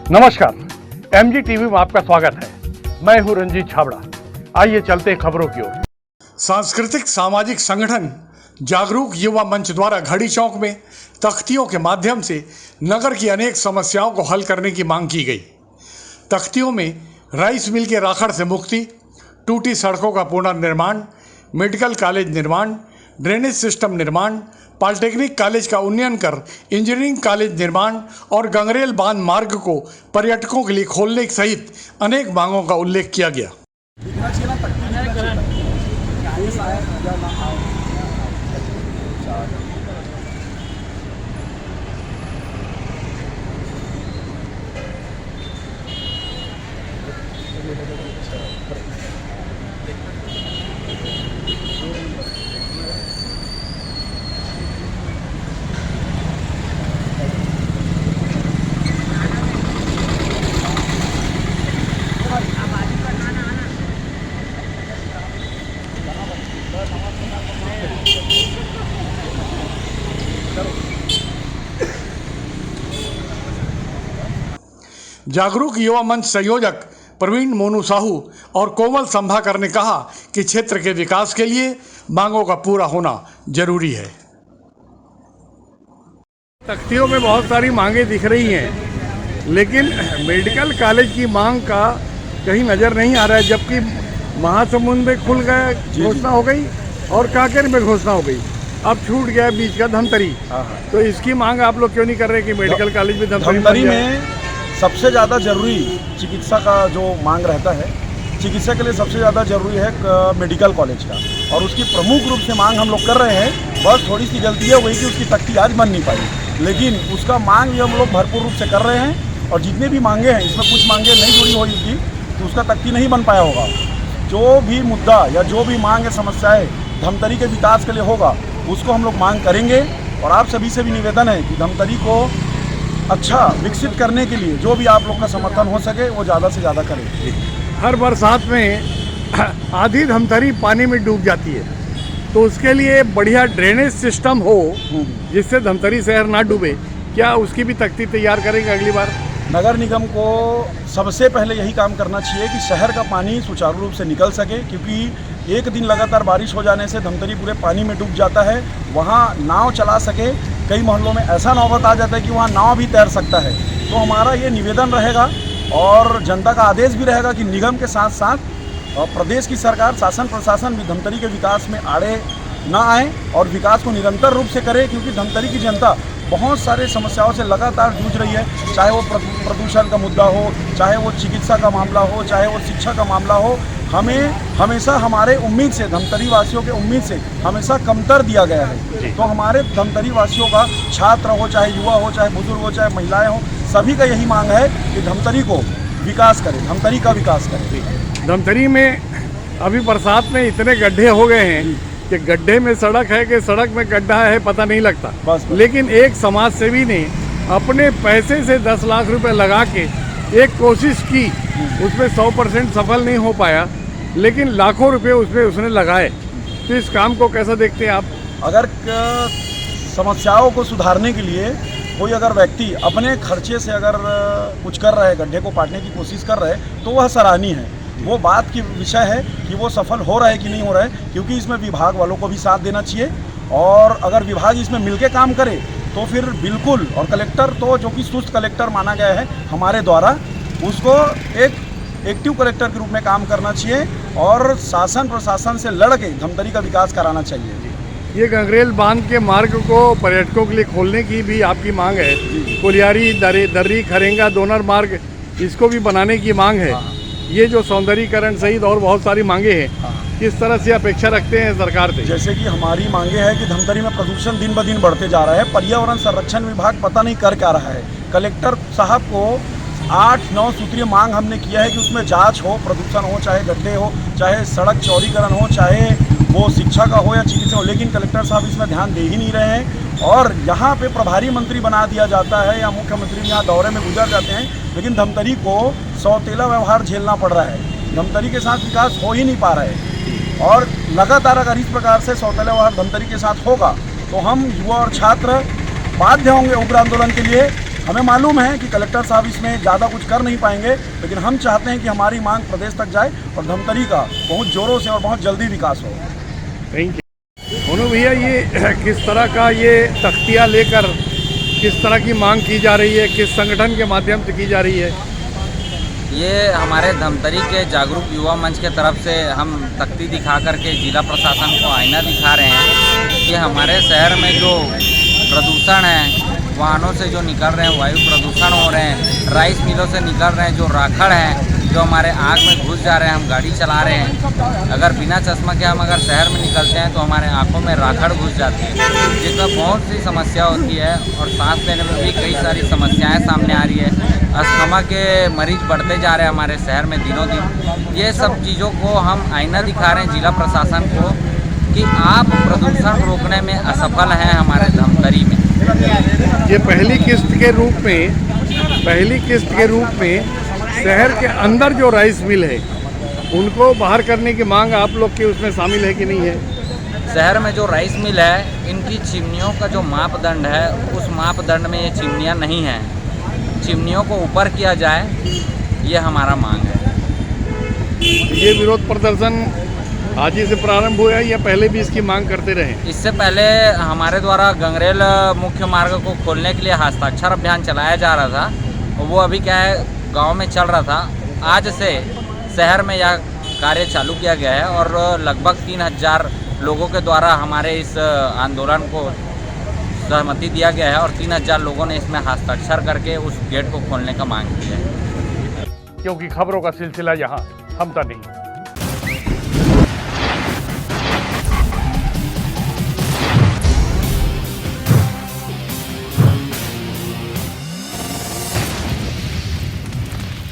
नमस्कार, MG TV में आपका स्वागत है। मैं हूं रंजीत छाबड़ा। आइए चलते हैं खबरों की ओर। सांस्कृतिक सामाजिक संगठन जागरूक युवा मंच द्वारा घड़ी चौक में तख्तियों के माध्यम से नगर की अनेक समस्याओं को हल करने की मांग की गई। तख्तियों में राइस मिल के राखड़ से मुक्ति, टूटी सड़कों का पुनर्निर्माण, मेडिकल कॉलेज निर्माण, ड्रेनेज सिस्टम निर्माण, पॉलिटेक्निक कॉलेज का उन्नयन कर इंजीनियरिंग कॉलेज निर्माण और गंगरेल बांध मार्ग को पर्यटकों के लिए खोलने सहित अनेक मांगों का उल्लेख किया गया। जागरूक युवा मंच संयोजक प्रवीण मोनू साहू और कोमल संभाकर ने कहा कि क्षेत्र के विकास के लिए मांगों का पूरा होना जरूरी है। तख्तियों में बहुत सारी मांगे दिख रही हैं, लेकिन मेडिकल कॉलेज की मांग का कहीं नजर नहीं आ रहा है, जबकि महासमुंद में खुल गया घोषणा हो गई और कांकेर में घोषणा हो गई, अब छूट गया बीच का धमतरी। तो इसकी मांग आप लोग क्यों नहीं कर रहे कि मेडिकल कॉलेज में धमतरी में सबसे ज़्यादा जरूरी चिकित्सा का जो मांग रहता है, चिकित्सा के लिए सबसे ज़्यादा जरूरी है मेडिकल कॉलेज का, और उसकी प्रमुख रूप से मांग हम लोग कर रहे हैं। बस थोड़ी सी गलती है वही कि उसकी तख्ती आज बन नहीं पाई, लेकिन उसका मांग भी हम लोग भरपूर रूप से कर रहे हैं। और जितने भी मांगे हैं, इसमें कुछ मांगे नहीं जुड़ी हुई थी तो उसका तख्ती नहीं बन पाया होगा। जो भी मुद्दा या जो भी मांग है, समस्याएँ धमतरी के विकास के लिए होगा, उसको हम लोग मांग करेंगे। और आप सभी से भी निवेदन है कि धमतरी को अच्छा विकसित करने के लिए जो भी आप लोग का समर्थन हो सके वो ज़्यादा से ज़्यादा करें। हर बरसात में आधी धमतरी पानी में डूब जाती है, तो उसके लिए बढ़िया ड्रेनेज सिस्टम हो जिससे धमतरी शहर ना डूबे। क्या उसकी भी तख्ती तैयार करेंगे अगली बार? नगर निगम को सबसे पहले यही काम करना चाहिए कि शहर का पानी सुचारू रूप से निकल सके, क्योंकि एक दिन लगातार बारिश हो जाने से धमतरी पूरे पानी में डूब जाता है। वहाँ नाव चला सके, कई मोहल्लों में ऐसा नौबत आ जाता है कि वहाँ नाव भी तैर सकता है। तो हमारा ये निवेदन रहेगा और जनता का आदेश भी रहेगा कि निगम के साथ साथ प्रदेश की सरकार, शासन प्रशासन भी धमतरी के विकास में आड़े ना आए और विकास को निरंतर रूप से करे, क्योंकि धमतरी की जनता बहुत सारे समस्याओं से लगातार जूझ रही है। चाहे वो प्रदूषण का मुद्दा हो, चाहे वो चिकित्सा का मामला हो, चाहे वो शिक्षा का मामला हो। हमें हमेशा हमारे उम्मीद से, धमतरी वासियों के उम्मीद से हमेशा कमतर दिया गया है। तो हमारे धमतरी वासियों का, छात्र हो, चाहे युवा हो, चाहे बुजुर्ग हो, चाहे महिलाएं हो, सभी का यही मांग है कि धमतरी को विकास करें, धमतरी का विकास करें। धमतरी में अभी बरसात में इतने गड्ढे हो गए हैं कि गड्ढे में सड़क है कि सड़क में गड्ढा है पता नहीं लगता। बस। लेकिन एक समाज सेवी ने अपने पैसे से 10 लाख रुपए लगा के एक कोशिश की, उसमें 100% सफल नहीं हो पाया, लेकिन लाखों रुपए उसमें उसने लगाए। तो इस काम को कैसा देखते हैं आप? अगर समस्याओं को सुधारने के लिए कोई अगर व्यक्ति अपने खर्चे से अगर कुछ कर रहा है, गड्ढे को पाटने की कोशिश कर रहा है, तो वह सराहनीय है। वो बात की विषय है कि वो सफल हो रहा है कि नहीं हो रहा है, क्योंकि इसमें विभाग वालों को भी साथ देना चाहिए। और अगर विभाग इसमें मिलके काम करे तो फिर बिल्कुल, और कलेक्टर तो जो कि सुस्त कलेक्टर माना गया है हमारे द्वारा, उसको एक एक्टिव कलेक्टर के रूप में काम करना चाहिए और शासन प्रशासन से लड़ के धमतरी का विकास कराना चाहिए। ये गंगरेल बांध के मार्ग को पर्यटकों के लिए खोलने की भी आपकी मांग है। कुलियारी, दर्री, खरेंगा, दोनर मार्ग, इसको भी बनाने की मांग है। ये जो सौंदर्यीकरण सहित और बहुत सारी मांगे हैं, किस तरह से अपेक्षा रखते हैं सरकार से? जैसे कि हमारी मांगे है कि धमतरी में प्रदूषण दिन ब दिन बढ़ते जा रहा है। पर्यावरण संरक्षण विभाग पता नहीं कर क्या रहा है। कलेक्टर साहब को 8-9 सूत्रीय मांग हमने किया है कि उसमें जांच हो, प्रदूषण हो, चाहे गड्ढे हो, चाहे सड़क चौड़ीकरण हो, चाहे वो शिक्षा का हो या चिकित्सा हो, लेकिन कलेक्टर साहब इसमें ध्यान दे ही नहीं रहे हैं। और यहाँ पे प्रभारी मंत्री बना दिया जाता है या मुख्यमंत्री यहाँ दौरे में गुजर जाते हैं, लेकिन धमतरी को सौतेला व्यवहार झेलना पड़ रहा है। धमतरी के साथ विकास हो ही नहीं पा रहा है और लगातार अगर इस प्रकार से सौतेला व्यवहार धमतरी के साथ होगा तो हम युवा और छात्र बाध्य होंगे उग्र आंदोलन के लिए। हमें मालूम है कि कलेक्टर साहब इसमें ज़्यादा कुछ कर नहीं पाएंगे, लेकिन हम चाहते हैं कि हमारी मांग प्रदेश तक जाए और धमतरी का बहुत ज़ोरों से और बहुत जल्दी विकास हो। Thank you. मोनू भैया, ये किस तरह का ये तख्तियाँ लेकर किस तरह की मांग की जा रही है, किस संगठन के माध्यम से की जा रही है? ये हमारे धमतरी के जागरूक युवा मंच के तरफ से हम तख्ती दिखा करके जिला प्रशासन को आईना दिखा रहे हैं कि हमारे शहर में जो प्रदूषण है, वाहनों से जो निकल रहे हैं वायु प्रदूषण हो रहे हैं, राइस मिलों से निकल रहे हैं जो राखड़ हैं, जो हमारे आँख में घुस जा रहे हैं, हम गाड़ी चला रहे हैं, अगर बिना चश्मा के हम अगर शहर में निकलते हैं तो हमारे आँखों में राखड़ घुस जाती है, जिसमें बहुत सी समस्या होती है और सांस लेने में भी कई सारी समस्याएं सामने आ रही है। अस्थमा के मरीज बढ़ते जा रहे हैं हमारे शहर में दिनों दिन। ये सब चीज़ों को हम आईना दिखा रहे हैं जिला प्रशासन को कि आप प्रदूषण रोकने में असफल हैं हमारे धमतरी में। ये पहली किस्त के रूप में शहर के अंदर जो राइस मिल है उनको बाहर करने की मांग आप लोग के उसमें शामिल है कि नहीं है? शहर में जो राइस मिल है, इनकी चिमनियों का जो मापदंड है उस मापदंड में ये चिमनियाँ नहीं हैं। चिमनियों को ऊपर किया जाए, ये हमारा मांग है। ये विरोध प्रदर्शन आज ही से प्रारंभ हुआ है या पहले भी इसकी मांग करते रहे? इससे पहले हमारे द्वारा गंगरेल मुख्य मार्ग को खोलने के लिए हस्ताक्षर अभियान चलाया जा रहा था, वो अभी क्या है गांव में चल रहा था। आज से शहर में यह कार्य चालू किया गया है और लगभग 3000 लोगों के द्वारा हमारे इस आंदोलन को सहमति दिया गया है और 3000 लोगों ने इसमें हस्ताक्षर करके उस गेट को खोलने का मांग की है। क्योंकि खबरों का सिलसिला यहाँ थमता नहीं।